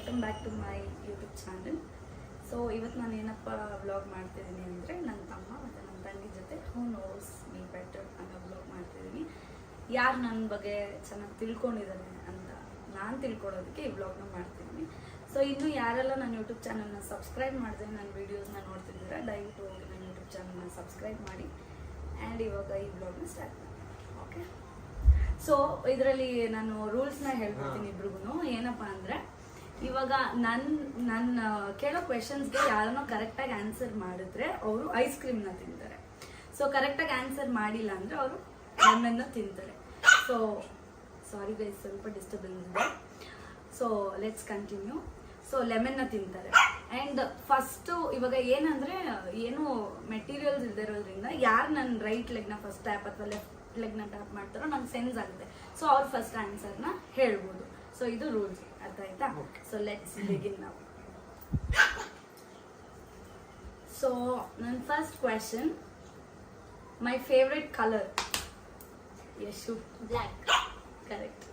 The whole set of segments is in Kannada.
Welcome back to my YouTube channel. So ಇವತ್ತು ನಾನು ಏನಪ್ಪ ವ್ಲಾಗ್ ಮಾಡ್ತಿದ್ದೀನಿ ಅಂದರೆ ನನ್ನ ತಮ್ಮ ಮತ್ತು ನನ್ನ ತಂಗಿ ಜೊತೆ ಹೂ ನೋಸ್ ಮೀ ಬೆಟರ್ ಅನ್ನೋ ವ್ಲಾಗ್ ಮಾಡ್ತಿದ್ದೀನಿ. ಯಾರು ನನ್ನ ಬಗ್ಗೆ ಚೆನ್ನಾಗಿ ತಿಳ್ಕೊಂಡಿದ್ದಾರೆ ಅಂತ ನಾನು ತಿಳ್ಕೊಳ್ಳೋದಕ್ಕೆ ಈ ವ್ಲಾಗ್ನ ಮಾಡ್ತಿದ್ದೀನಿ. ಸೊ ಇನ್ನು ಯಾರೆಲ್ಲ ನನ್ನ ಯೂಟ್ಯೂಬ್ ಚಾನಲ್ನ ಸಬ್ಸ್ಕ್ರೈಬ್ ಮಾಡಿದ್ರೆ ನನ್ನ ವೀಡಿಯೋಸ್ನ ನೋಡ್ತಿದ್ದೀರಾ, ದಯವಿಟ್ಟು ಹೋಗಿ ನನ್ನ ಯೂಟ್ಯೂಬ್ ಚಾನಲ್ನ ಸಬ್ಸ್ಕ್ರೈಬ್ ಮಾಡಿ. ಆ್ಯಂಡ್ ಇವಾಗ ಈ ವ್ಲಾಗ್ನ ಸ್ಟಾರ್ಟ್ ಮಾಡಿ. ಓಕೆ, ಸೊ ಇದರಲ್ಲಿ ನಾನು ರೂಲ್ಸ್ನ ಹೇಳ್ಕೊಡ್ತೀನಿ ಇಬ್ರಿಗೂ. ಏನಪ್ಪ ಅಂದರೆ ಇವಾಗ ನನ್ನ ಕೇಳೋ ಕ್ವೆಶನ್ಸ್ಗೆ ಯಾರನ್ನೋ ಕರೆಕ್ಟಾಗಿ ಆನ್ಸರ್ ಮಾಡಿದ್ರೆ ಅವರು ಐಸ್ ಕ್ರೀಮ್ನ ತಿಂತಾರೆ. ಸೊ ಕರೆಕ್ಟಾಗಿ ಆನ್ಸರ್ ಮಾಡಿಲ್ಲ ಅಂದರೆ ಅವರು ಲೆಮನ್ನ ತಿಂತಾರೆ. ಸೊ ಸಾರಿ ಗೈಸ್, ಸ್ವಲ್ಪ ಡಿಸ್ಟರ್ಬೆನ್ಸ್ ಇದೆ. So let's continue. ಸೊ ಲೆಮನ್ನ ತಿಂತಾರೆ. ಆ್ಯಂಡ್ ಫಸ್ಟು ಇವಾಗ ಏನಂದರೆ ಏನು ಮೆಟೀರಿಯಲ್ಸ್ ಇಲ್ದಿರೋದ್ರಿಂದ ಯಾರು ನನ್ನ ರೈಟ್ ಲೆಗ್ನ ಫಸ್ಟ್ ಟ್ಯಾಪ್ ಅಥವಾ ಲೆಫ್ಟ್ ಲೆಗ್ನ ಟ್ಯಾಪ್ ಮಾಡ್ತಾರೋ ನಂಗೆ ಸೆನ್ಸ್ ಆಗುತ್ತೆ. ಸೊ ಅವ್ರು ಫಸ್ಟ್ ಆನ್ಸರ್ನ ಹೇಳ್ಬೋದು. ಸೊ ಇದು ರೂಲ್ಸ್, ಅರ್ಥ ಆಯ್ತಾ? ಸೊ ಲೆಟ್ಸ್ ಬಿಗಿನ್ ನಾವು. ಸೊ ನನ್ನ first question, my favourite colour. Yashu black. Correct.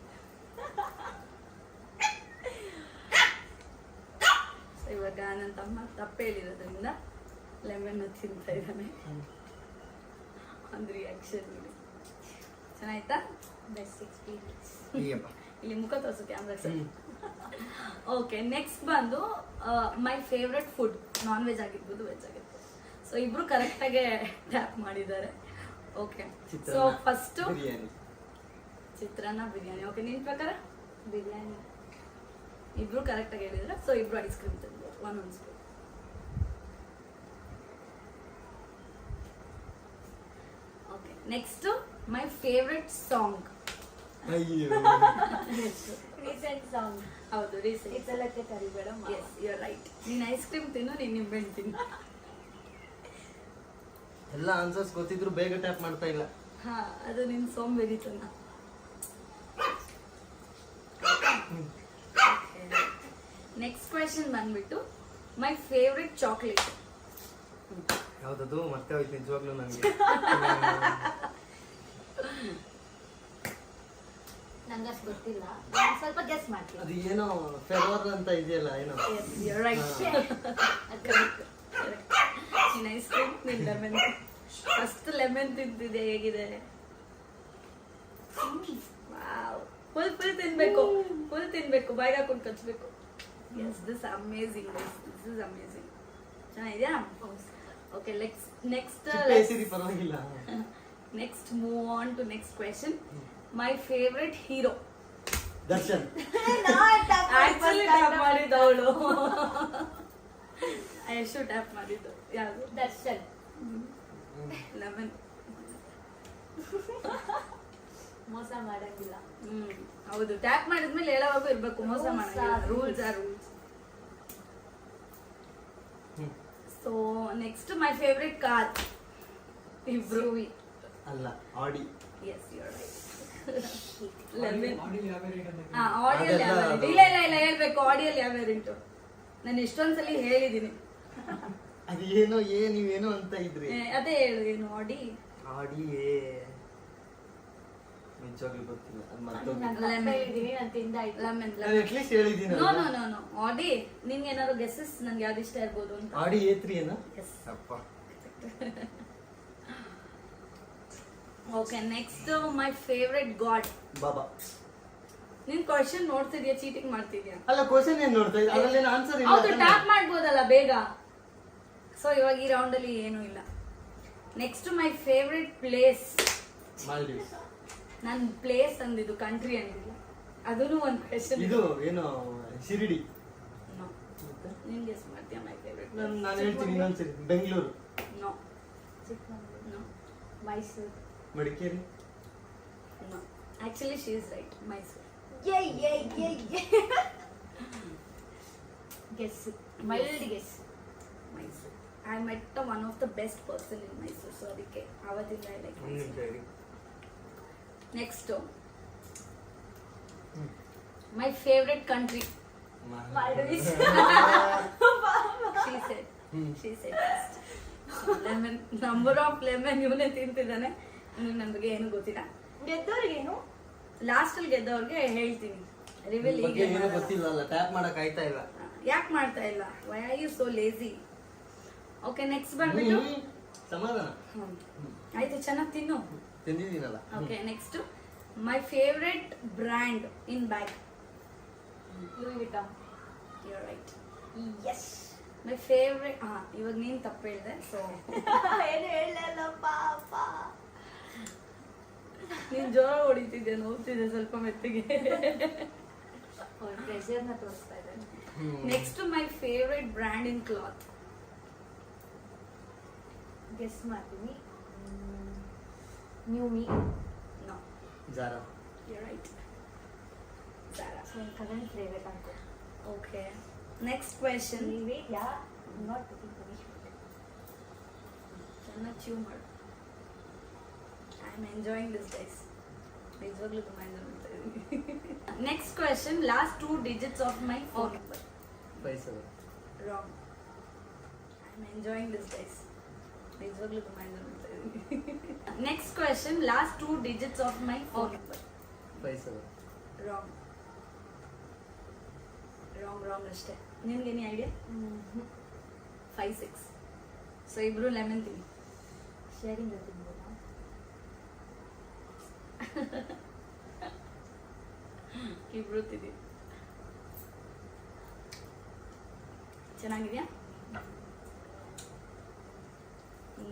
So ಇವಾಗ ನನ್ನ ತಮ್ಮ ತಪ್ಪು ಹೇಳಿರೋದ್ರಿಂದ ಲೆಮನ್ ತಿಂತಾ ಇದ್ದಾನೆ. ಒಂದು ರಿಯಾಕ್ಷನ್ ಚೆನ್ನಾಯ್ತಾ? Best experience. ಇಲ್ಲಿ ಮುಖ ತೋರಿಸು ಕ್ಯಾಮ್ರಾ. ಓಕೆ, ನೆಕ್ಸ್ಟ್ ಬಂದು my favourite food. Non veg ಆಗಿರ್ಬೋದು, ವೆಜ್ ಆಗಿರ್ಬೋದು. ಸೊ ಇಬ್ರು ಕರೆಕ್ಟಾಗೆ ಟ್ಯಾಪ್ ಮಾಡಿದ್ದಾರೆ. ಓಕೆ, ಸೊ ಫಸ್ಟು ಚಿತ್ರಾನ್ನ, ಬಿರಿಯಾನಿ. ಓಕೆ, ನಿನ್ನ ಪ್ರಕಾರ ಬಿರಿಯಾನಿ. ಇಬ್ರು ಕರೆಕ್ಟಾಗಿ ಹೇಳಿದ್ರೆ ಸೊ ಇಬ್ರು ಐಸ್ ಕ್ರೀಮ್ ತಿನ್ಬೋದು, ಒಂದೊಂದು spoon. Okay, next my favourite song. Recent song. ಹೌದು, ರೀಸೆಂಟ್. ಇಸಲಕ್ಕೆ ಕರಿಬೇಡ. Yes, you are right. ನೀನು ಐಸ್ ಕ್ರೀಮ್ ತಿನ್ನು, ನೀನು ನಿಂಬೆಹಣ್ಣು ತಿನ್ನು. ಎಲ್ಲ ಆನ್ಸರ್ಸ್ ಗೊತ್ತಿದ್ರು ಬೇಗ ಟ್ಯಾಪ್ ಮಾಡ್ತಾ ಇಲ್ಲ. ಹಾ, ಅದು ನಿನ್ನ ಸೋಂಬೇರಿತನ. ನೆಕ್ಸ್ಟ್ ಕ್ವೆಶನ್ ಬಂದ್ಬಿಟ್ಟು ಮೈ ಫೇವ್ರೆಟ್ ಚಾಕ್ಲೇಟ್. ಯಾವ್ದದು ಮತ್ತೆ ಹೋಯ್ತು ನಿಜವಾಗ್ಲೂ ನನಗೆ. ನಂಗಷ್ಟು ಗೊತ್ತಿಲ್ಲ, ಸ್ವಲ್ಪ ಗೆಸ್ ಮಾಡ್ತೀನಿ. ಅದು ಏನೋ ಫೆವರ್ ಅಂತ ಇದೆಯಲ್ಲ, ಏನೋ. Yes, you're right. ನೀನು ಐಸ್ ಕ್ರೀಮ್, ನೀನು ಲೆಮನ್. ಫಸ್ಟ್ ಲೆಮನ್ ತಿಂತಿದೆ, ಹೇಗಿದೆ? ವಾವ್, ಫುಲ್ ತಿನ್ಬೇಕು, ಫುಲ್ ತಿನ್ಬೇಕು, ಬಾಯಿಗೆ ಹಾಕೊಂಡು ಕಚ್ಬೇಕು. Yes, this amazing, this is amazing. ಚೆನ್ನಾಗಿದ್ಯಾ? ಓಕೆ, ನೆಕ್ಸ್ಟ್ ಪರವಾಗಿಲ್ಲ. Next move on to next question. My favourite hero. Darshan. Actually tap ಮಾಡಿದ್ದು ಅವಳು. ಯಶು ಟ್ಯಾಪ್ ಮಾಡಿದ್ದು ಯಾವುದು? ದರ್ಶನ್. ಲೆಮನ್. ಮೋಸ ಮಾಡಂಗಿಲ್ಲ. ಹೌದು, ಟ್ಯಾಪ್ ಮಾಡಿದ್ಮೇಲೆ ಹೇಳೋವಾಗೂ ಇರ್ಬೇಕು, ಮೋಸ ಮಾಡಂಗಿಲ್ಲ. Rules are rules. So next my favourite car. ಇಬ್ರು. ಅಲ್ಲ, ಆಡಿ. S, you are right. Lemon. ಆಡಿಯಲ್ಲಿ ಯಾವ ಅದೆಲ್ಲ ಇಲ್ಲ ಹೇಳ್ಬೇಕು. ಆಡಿಯಲ್ಲಿ ಯಾವ ವೇರಿಯಂಟು? ನಾನು ಎಷ್ಟೊಂದ್ಸಲಿ ಹೇಳಿದ್ದೀನಿ. ಅದು ಏನೋ ನೀವೇನೋ ಅಂತ ಇದ್ರಿ. ಅದೇ ಹೇಳು, ಏನು ಆಡಿ? ಆಡಿ ನಿಜವಾಗ್ಲೂ ಗೊತ್ತಿಲ್ಲ. ಅದು ನಾನು ಮತ್ತೆ ಹೇಳಿದೀನಿ, ನಾನು ತಿಂದಾಯ್ತು. ಲೆಮನ್. ನಾನು ಅಟ್ಲೀಸ್ಟ್ ಹೇಳಿದ್ದೀನಿ. ನೋ ನೋ ನೋ ನೋ ಆಡಿ. ನಿನ್ಗೆ ಏನಾದ್ರು ಗೆಸ್ಸಸ್ ನಂಗೆ ಯಾವ್ದು ಇಷ್ಟ ಇರ್ಬೋದು ಅಂತ? ಆಡಿ A3 ಏನಾ? ಎಸ್. ಅಪ್ಪ. Okay, next my favourite god. Baba. ನಿನ್ ಕ್ವಶನ್ ನೋಡ್ತಿದ್ಯಾ, ಚೀಟಿಂಗ್ ಮಾಡ್ತಿದ್ಯಾ? ಅಲ್ಲ, ಕ್ವಶನ್ ಏನ್ ನೋಡ್ತಾ ಇದ್ದೆ? ಅದ್ರಲ್ಲೇನು ಆನ್ಸರ್ ಇಲ್ಲ. ಹೌದು, ಟ್ಯಾಪ್ ಮಾಡ್ಬೋದಲ್ಲ ಬೇಗ. ಸೊ ಇವಾಗ ಈ ರೌಂಡ್ ಅಲ್ಲಿ ಏನೂ ಇಲ್ಲ. Next my favourite place. Maldives. ನನ್ ಪ್ಲೇಸ್ ಅಂದಿದ್ದು, ಕಂಟ್ರಿ ಅಂದಿಲ್ಲ. ಅದೂ ಒಂದು ಕ್ವೆಶನ್. ಇದು ಏನೋ ಶಿರಿಡಿ. ನೀನ್ ಗೆಸ್ ಮಾಡ್ತೀಯಾ ಮೈ ಫೇವ್ರೆಟ್? ನಾನು ಹೇಳ್ತೀನಿ ಇನ್ನೊಂದ್ಸರಿ. Bengaluru. No Chikkamagaluru. No Mysuru. Madikeri. No. Actually she is right, Mysuru. Guess, mild guess. Mysuru. I met one of the best person in Mysuru. So ಅದಕ್ಕೆ ಅವತ್ತಿಂದ I like Mysuru. Next my favourite country. Maldives. She said best. Lemon. Number of lemon ಇವನೇ ತಿಂತಿದ್ದಾನೆ. ನನ್ನ ಬಗ್ಗೆ ಏನು ಗೊತ್ತಿಲ್ಲ. ಗೆದ್ದವ್ರಿಗೇನು? ಲಾಸ್ಟ್ ಅಲ್ಲಿ ಗೆದ್ದವ್ರಿಗೆ ಹೇಳ್ತೀನಿ. ರಿವೀಲ್ ಬಗ್ಗೆ ಹೀಗೆ ಏನೂ ಗೊತ್ತಿಲ್ಲಲ್ಲ, ಟ್ಯಾಪ್ ಮಾಡಕ್ ಆಯ್ತಾ ಇಲ್ಲ. ಯಾಕೆ ಮಾಡ್ತಾ ಇಲ್ಲ? Why are you so lazy? Okay, next ಬಂದ್ಬಿಟ್ಟು ಸಮಾಧಾನ. ಆಯ್ತು, ಚೆನ್ನಾಗಿ ತಿನ್ನು. ತಿಂದಿದ್ದೀನಲ್ಲ. Okay, next my favourite brand in bag. Louis Vuitton. You are right. Yes. My favourite. ಇವಾಗ ನೀನು ತಪ್ಪು ಹೇಳಿದೆ, ಸೊ ಏನು ಹೇಳಲ್ಲಪ್ಪ ಅಪ್ಪ. ನೀನು ಜೋರ ಹೊಡಿತಿದ್ದೆ, ನೋಡ್ತಿದ್ದೆ ಸ್ವಲ್ಪ ಮೆತ್ತಿಗೆ. ಅವ್ರ ಪ್ರೆಷರ್ನ ತೋರಿಸ್ತಾ ಇದ್ದಾರೆ. Next my favourite brand in cloth. Guess ಮಾಡ್ತೀನಿ. New me. No, Zara. You are right. Zara. So current favourite ಅನ್ಕೋ. Okay, next question. Wait ya not taking punishment. ಚೆನ್ನಾಗಿ ಚೀವ್ ಮಾಡು. I am enjoying this guys. ನಿಜವಾಗ್ಲೂ ತುಂಬ ಎಂಜಾಯ್ ಮಾಡ್ತಾ ಇದ್ದೀನಿ. Next question, last 2 digits of my phone number. 57. Wrong. I am enjoying this guys. ನಿಜವಾಗ್ಲೂ ತುಂಬ ಎಂಜಾಯ್ ಮಾಡ್ತಾ ಇದ್ದೀನಿ. Next question, last 2 digits of my phone number. 57. Wrong. Wrong ಅಷ್ಟೇ. ನಿನ್ಗೇನಿ ಐಡಿಯಾ? 56. ಸೊ ಇಬ್ರು ಲೆಮನ್ ತಿನ್ನಿ. ಶೇರಿಂಗ್ ತಿನ್ಬೋದಾ? ಇಬ್ರು ತಿನ್ನಿ. ಚೆನ್ನಾಗಿದ್ಯಾ?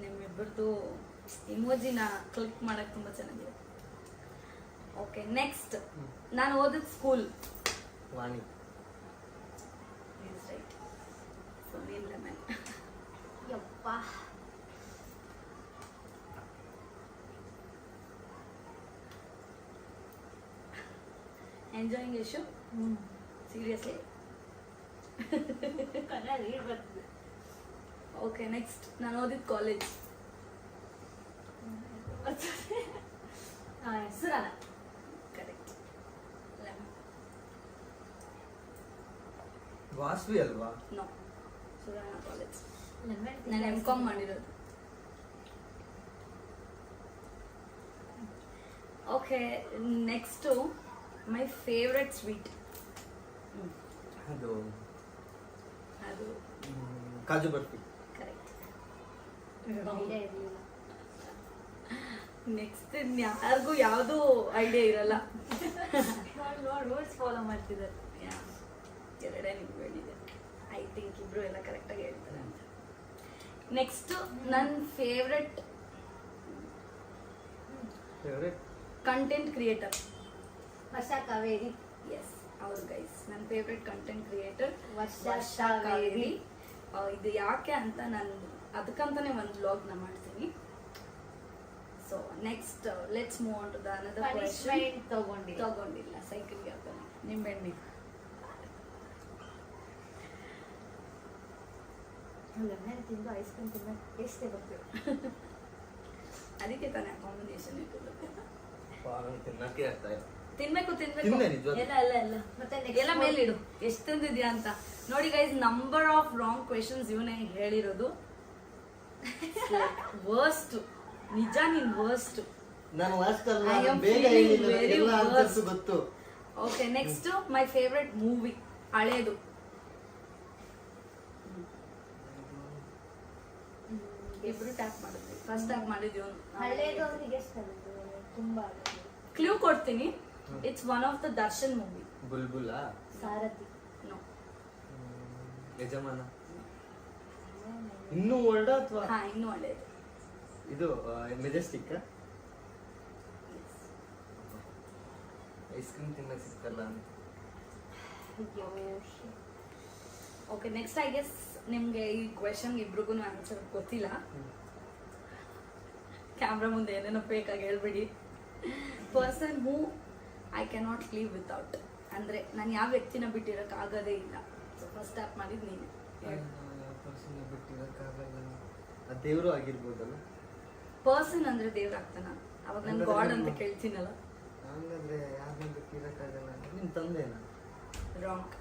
ನಿಮ್ಮಿಬ್ಬರದು ಇಮೋಜಿನ ಕ್ಲಿಕ್ ಮಾಡಕ್ ತುಂಬಾ ಚೆನ್ನಾಗಿದೆ. ಓಕೆ, ನೆಕ್ಸ್ಟ್ ನಾನು ಓದಿದ ಸ್ಕೂಲ್. ವಾಣಿ. ರೈಟ್. ಸೊ ನೀನ್ ಲೆಮನ್. ಯಪ್ಪ. Enjoying Yashu? Seriously? Kannada read ಬರ್ತದೆ. ಓಕೆ, ನೆಕ್ಸ್ಟ್ ನಾನು ಓದಿದ ಕಾಲೇಜ್. ಸುರಾನ. ಕರೆಕ್ಟ್. ವಾಸ್ವಿ ಅಲ್ವಾ? No, Surana college. ಲೆಮನ್. ನಾನು M.Com ಮಾಡಿರೋದು. Okay, next my favourite sweet. ಅದು ಅದು ಕಾಜು ಬರ್ಫಿ. ಕರೆಕ್ಟ್. ಐಡಿಯಾ ಇರಲಿಲ್ಲ. ನೆಕ್ಸ್ಟ್ ಯಾರಿಗೂ ಯಾವುದು ಐಡಿಯಾ ಇರಲ್ಲ. ನೋಡಿ ರೂಲ್ಸ್ ಫಾಲೋ ಮಾಡ್ತಿದ್ದಾರೆ. ಎರಡೇ ನಿಮ್ಗೆ ಹೇಳಿದೆ. ಐ ಥಿಂಕ್ ಇಬ್ರು ಎಲ್ಲ ಕರೆಕ್ಟಾಗಿ ಹೇಳ್ತಾರೆ ಅಂತ. ನೆಕ್ಸ್ಟ್ ನನ್ನ favourite content creator. Varsha Kaveri. Yes, ಹೌದು ಗೈಸ್, ನನ್ನ favourite content creator Varsha Kaveri. ಇದು ಯಾಕೆ ಅಂತ ನಾನು ಅದಕ್ಕಂತಾನೆ ಒಂದು ವ್ಲಾಗ್ನ ಮಾಡ್ತೀನಿ. So next let's move on to the another question. Punishment ತಗೊಂಡಿಲ್ಲ, ಸೈಕಲ್ಗೆ ಹಾಕೋಣ. ನಿಂಬೆಣ್ಣೆ. ಲೆಮನ್ ತಿಂದು ಐಸ್ ಕ್ರೀಮ್ ತಿನ್ನೋ ಟೇಸ್ಟೇ ಬರ್ತೀವಿ. ಅದಕ್ಕೆ ತಾನೇ ಕಾಂಬಿನೇಷನ್ ಇರ್ತದೆ. ತಿನ್ನಕ್ಕೆ ಆಗ್ತಾ ಇಲ್ಲ. ತಿನ್ಬೇಕು ತಿಂದೆ ನಿಜವಾಗ್ಲೂ? ಎಲ್ಲ ಮತ್ತೆ ಎಲ್ಲ ಮೇಲಿಡು ಎಷ್ಟು ತಿಂದಿದ್ಯಾ ಅಂತ ನೋಡಿ guys. Number of wrong questions ಇವನೇ ಹೇಳಿರೋದು. ವರ್ಸ್ಟ್, ನಿಜ ನೀನ್ ವರ್ಸ್ಟ್. ನಾನು ವಾಸ್ಟ್ ಅಲ್ಲ, I am ಬೇಗ feeling ಹೇಳಿಲ್ಲ, very ಎಲ್ಲ ಆನ್ಸರ್ಸ್ worst. ಗೊತ್ತು. Okay, next my favourite movie. ಹಳೇದು. ಇಬ್ರು ಟ್ಯಾಪ್ ಮಾಡಿದ್ವಿ. ಫಸ್ಟ್ ಟ್ಯಾಪ್ ಮಾಡಿದ್ವಿ. ಹಳ್ಳೇದು ಅಂದ್ರೆ ಎಷ್ಟು ತುಂಬಾ ಕ್ಲೂ ಕೊಡ್ತೀನಿ. It's one of the Darshan movie. ಬುಲ್ಬುಲಾ? ಸಾರಥಿ. ನೋ. ಯಜಮಾನ? ಇನ್ನೂ ಒಳ್ಳ ಅಥವಾ ಹಾ, ಇನ್ನೂ ಹಳೇದು. ಇದು ಮೆಜೆಸ್ಟಿಕ್. ಐಸ್ ಕ್ರೀಮ್ ತಿನ್ನಕ್ ಸಿಗ್ತಲ್ಲ ಅಂತ. ಓಕೆ, ನೆಕ್ಸ್ಟ್ ಐ ಗೆಸ್ ನಿಮ್ಗೆ ಈ ಕ್ವೆಶನ್ ಇಬ್ರಿಗೂ ಆನ್ಸರ್ ಗೊತ್ತಿಲ್ಲ. ಕ್ಯಾಮ್ರಾ ಮುಂದೆ ಏನೇನೋ ಬೇಕಾಗಿ ಹೇಳ್ಬೇಡಿ. Person who I cannot live without. ಅಂದ್ರೆ ನಾನು ಯಾವ ವ್ಯಕ್ತಿನ ಬಿಟ್ಟಿರಕ್ ಆಗೋದೇ ಇಲ್ಲ. ಸೊ ಫಸ್ಟ್ ಸ್ಟಾರ್ಟ್ ಮಾಡಿದ್ ನೀನು. ದೇವರು ಆಗಿರ್ಬೋದಲ್ಲ. ಪರ್ಸನ್ ಅಂದ್ರೆ ದೇವ್ರ ಆಗ್ತಾನ? ಅವಾಗ ನಾನು ಗಾಡ್ ಅಂತ ಕೇಳ್ತೀನಲ್ಲ. ಹಂಗಂದ್ರೆ ಯಾರನ್ನ ಬಿಟ್ಟಿರಕ್ಕಾಗಲ್ಲ. ನಿನ್ ತಂದೆನಾ? ರಾಂಗ್.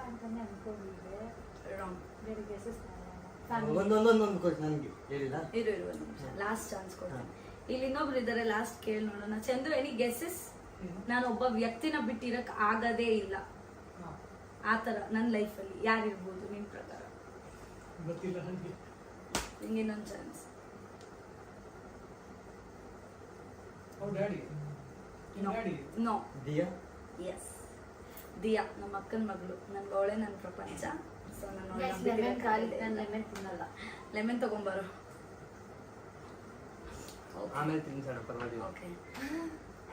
ಅಂತಾನೆ ಅನ್ಕೊಂಡಿದ್ದೆ. ರಾಂಗ್. ಬೇರೆ ಗೆಸಸ್ ಒಂದೊಂದೊಂದೊಂದು ಕ್ವಶನ್ ನನಗೆ ಹೇಳಿಲ್ಲ. ಇರು ಒಂದು ನಿಮಿಷ, ಲಾಸ್ಟ್ ಚಾನ್ಸ್ ಕೊಡ್ತೀನಿ. ಇಲ್ಲಿ ಇನ್ನೊಬ್ರು ಇದ್ದಾರೆ, ಲಾಸ್ಟ್ ಕೇಳಿ ನೋಡೋಣ. Chandru, any guesses? ನಾನು ಒಬ್ಬ ವ್ಯಕ್ತಿನ ಬಿಟ್ಟಿರಕ್ ಆಗದೇ ಇಲ್ಲ. ಆ ಥರ ನನ್ನ ಲೈಫಲ್ಲಿ ಯಾರಿರ್ಬೋದು ನಿನ್ನ ಪ್ರಕಾರ? ಗೊತ್ತಿಲ್ಲ ನನಗೆ. ನಿಂಗೆ ಇನ್ನೊಂದು chance. Daddy no. Diya? Yes, Diya ನಮ್ಮ ಅಕ್ಕನ ಮಗಳು. ನನ್ಗೆ ಅವಳೇ ನನ್ನ ಪ್ರಪಂಚ. ಸೊ ನಾನು ಲೆಮನ್ ತಿನ್ನಲ್ಲ. ಲೆಮನ್ ತಗೊಂಬಾರೋ. ಆಮೇಲೆ ತಿನ್ಸೋಣ ಪರವಾಗಿಲ್ಲ. Okay.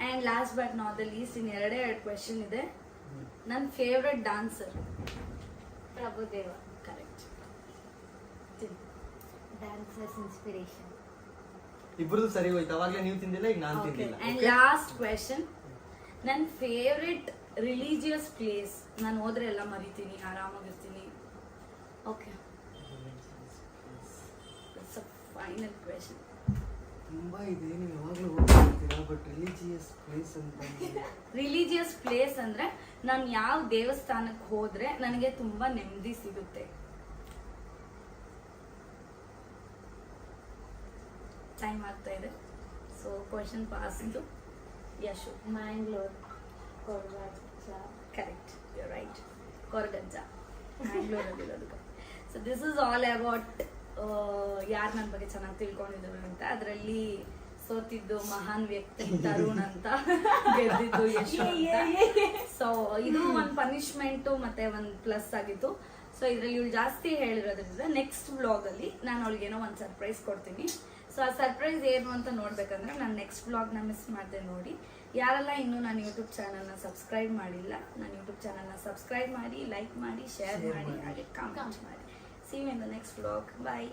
And last but not the least ಇನ್ನು ಎರಡು ಕ್ವೆಶನ್ ಇದೆ. ನನ್ನ favourite dancer? Prabhudeva. Correct. Dancers inspiration. ಇಬ್ರದ್ದು ಸರಿ ಹೋಯ್ತು. ಅವಾಗಲೇ ನೀವು ತಿಂದಿಲ್ಲ, ಈಗ ನಾನು ತಿಂದಿಲ್ಲ. ಆ್ಯಂಡ್ ಲಾಸ್ಟ್ ಕ್ವೆಶನ್, ನನ್ನ ಫೇವ್ರೆಟ್ ರಿಲಿಜಿಯಸ್ ಪ್ಲೇಸ್? ನಾನು ಹೋದ್ರೆ ಎಲ್ಲ ಮರಿತೀನಿ, ಆರಾಮಾಗಿರ್ತೀನಿ. Okay, it's a final question. ತುಂಬಾ ಇದೆ, ನೀವು ಯಾವಾಗಲೂ ಹೋಗ್ತಿರ್ತೀರಾ, ಬಟ್ ರಿಲಿಜಿಯಸ್ ಪ್ಲೇಸ್ ಅಂತ ರಿಲಿಜಿಯಸ್ ಪ್ಲೇಸ್ ಅಂದ್ರೆ ನಾನು ಯಾವ ದೇವಸ್ಥಾನಕ್ಕೆ ಹೋದ್ರೆ ನನಗೆ ತುಂಬಾ ನೆಮ್ಮದಿ ಸಿಗುತ್ತೆ. ಟೈಮ್ ಆಗ್ತಾ ಇದೆ. ಸೊ ಕ್ವೆಶನ್ ಪಾಸ್ ಇದು. Yashu. Mangalore. Koragajja. Correct, you right. Koragajja ಮ್ಯಾಂಗ್ಳೂರಲ್ಲಿರೋದು. So this is all about ಯಾರು ನನ್ನ ಬಗ್ಗೆ ಚೆನ್ನಾಗಿ ತಿಳ್ಕೊಂಡಿದ್ರು ಅಂತ. ಅದರಲ್ಲಿ ಸೋತಿದ್ದು ಮಹಾನ್ ವ್ಯಕ್ತಿ ತರುಣ್ ಅಂತ, ಗೆದ್ದಿದ್ದು ಯಶು ಅಂತ. ಸೊ ಇದು ಒಂದು ಪನಿಷ್ಮೆಂಟು ಮತ್ತೆ ಒಂದು ಪ್ಲಸ್ ಆಗಿತ್ತು. ಸೊ ಇದರಲ್ಲಿ ಇವಳು ಜಾಸ್ತಿ ಹೇಳಿರೋದ್ರಿಂದ ನೆಕ್ಸ್ಟ್ ವ್ಲಾಗಲ್ಲಿ ನಾನು ಅವಳಿಗೇನೋ ಒಂದು ಸರ್ಪ್ರೈಸ್ ಕೊಡ್ತೀನಿ. ಸೊ ಆ ಸರ್ಪ್ರೈಸ್ ಏನು ಅಂತ ನೋಡ್ಬೇಕಂದ್ರೆ ನಾನು ನೆಕ್ಸ್ಟ್ ವ್ಲಾಗ್ನ ಮಿಸ್ ಮಾಡಿದೆ ನೋಡಿ. ಯಾರೆಲ್ಲ ಇನ್ನೂ ನನ್ನ ಯೂಟ್ಯೂಬ್ ಚಾನಲ್ನ ಸಬ್ಸ್ಕ್ರೈಬ್ ಮಾಡಿಲ್ಲ, ನನ್ನ ಯೂಟ್ಯೂಬ್ ಚಾನಲ್ನ ಸಬ್ಸ್ಕ್ರೈಬ್ ಮಾಡಿ, ಲೈಕ್ ಮಾಡಿ, ಶೇರ್ ಮಾಡಿ, ಹಾಗೆ ಕಾಮೆಂಟ್ ಮಾಡಿ. See you in the next vlog. Bye.